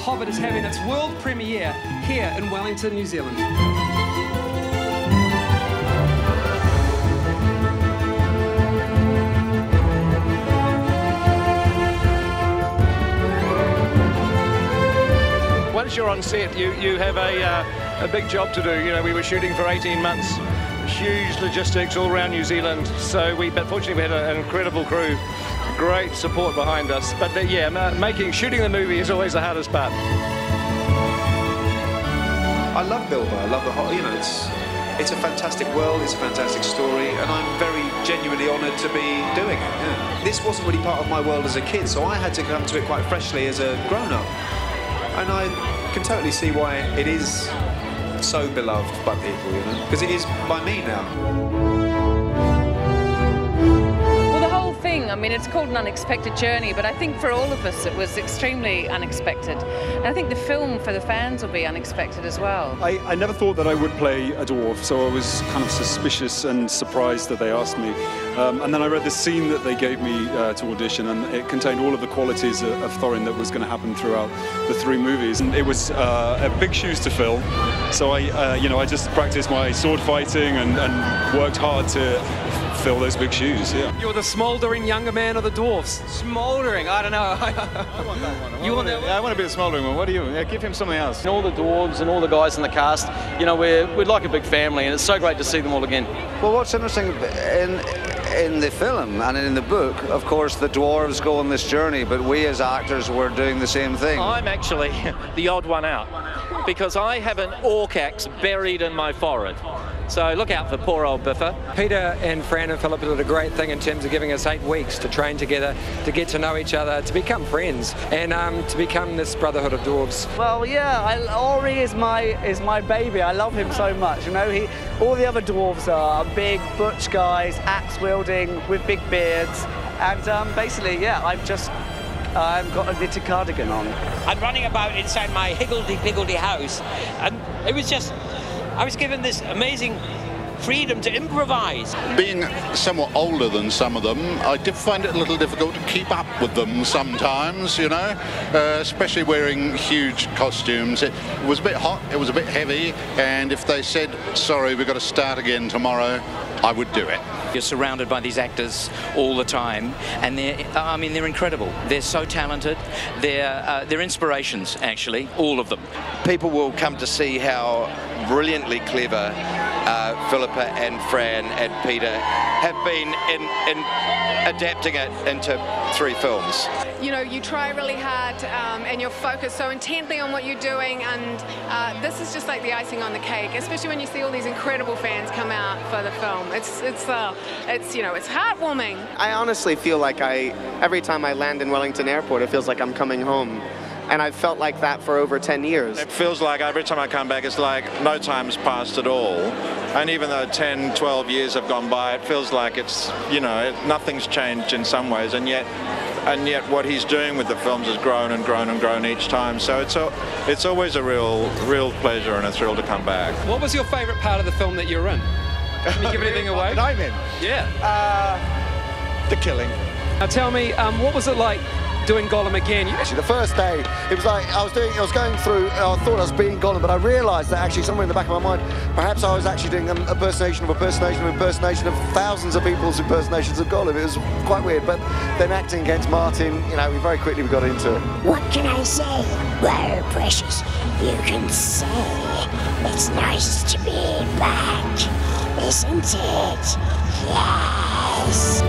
Hobbit is having its world premiere here in Wellington, New Zealand. Once you're on set, you have a big job to do. You know, we were shooting for 18 months, huge logistics all around New Zealand. But fortunately we had an incredible crew, great support behind us. But shooting the movie is always the hardest part. I love Bilbo. I love the whole. You know, it's a fantastic world. It's a fantastic story, and I'm very genuinely honoured to be doing it. Yeah. This wasn't really part of my world as a kid, so I had to come to it quite freshly as a grown-up. And I can totally see why it is so beloved by people, you know, because it is by me now. Well, the whole thing, I mean, it's called An Unexpected Journey, but I think for all of us it was extremely unexpected. And I think the film for the fans will be unexpected as well. I never thought that I would play a dwarf, so I was kind of suspicious and surprised that they asked me. And then I read the scene that they gave me to audition, and it contained all of the qualities of Thorin that was going to happen throughout the 3 movies. And it was big shoes to fill, so I just practiced my sword fighting and worked hard to fill those big shoes. Yeah. You're the smouldering younger man of the dwarfs. Smouldering? I don't know. I want that one. You want that one? Yeah, I want to be the smouldering one. What do you? Yeah, give him something else. And all the dwarves and all the guys in the cast, you know, we're like a big family, and it's so great to see them all again. Well, what's interesting in the film and in the book, of course, the dwarves go on this journey, but we as actors were doing the same thing. I'm actually the odd one out because I have an orc axe buried in my forehead. So look out for poor old Biffa. Peter and Fran and Philip did a great thing in terms of giving us 8 weeks to train together, to get to know each other, to become friends, and to become this brotherhood of dwarves. Well, yeah, Ori is my baby. I love him so much. You know, all the other dwarves are big, butch guys, axe-wielding, with big beards, and basically, yeah, I've got a knitted cardigan on. I'm running about inside my higgledy-piggledy house, and it was just, I was given this amazing freedom to improvise. Being somewhat older than some of them, I did find it a little difficult to keep up with them sometimes, you know, especially wearing huge costumes. It was a bit hot, it was a bit heavy, and if they said, sorry, we've got to start again tomorrow, I would do it. You're surrounded by these actors all the time, and they're incredible. They're so talented. They're inspirations, actually, all of them. People will come to see how brilliantly clever Philippa and Fran and Peter have been in adapting it into 3 films. You know, you try really hard and you're focused so intently on what you're doing, and this is just like the icing on the cake, especially when you see all these incredible fans come out for the film. It's you know, it's heartwarming. I honestly feel like every time I land in Wellington Airport, it feels like I'm coming home. And I've felt like that for over 10 years. It feels like every time I come back, it's like no time's passed at all. And even though 10, 12 years have gone by, it feels like it's, you know, nothing's changed in some ways, and yet what he's doing with the films has grown and grown and grown each time. So it's always a real pleasure and a thrill to come back. What was your favourite part of the film that you're in? Can you give anything away? That I'm in? Yeah. The killing. Now tell me, what was it like doing Gollum again? Actually, the first day, it was like I was going through, I thought I was being Gollum, but I realised that actually somewhere in the back of my mind, perhaps I was actually doing an impersonation of thousands of people's impersonations of Gollum. It was quite weird, but then acting against Martin, you know, we very quickly got into it. What can I say? Well, precious, you can say it's nice to be back, isn't it? Yes.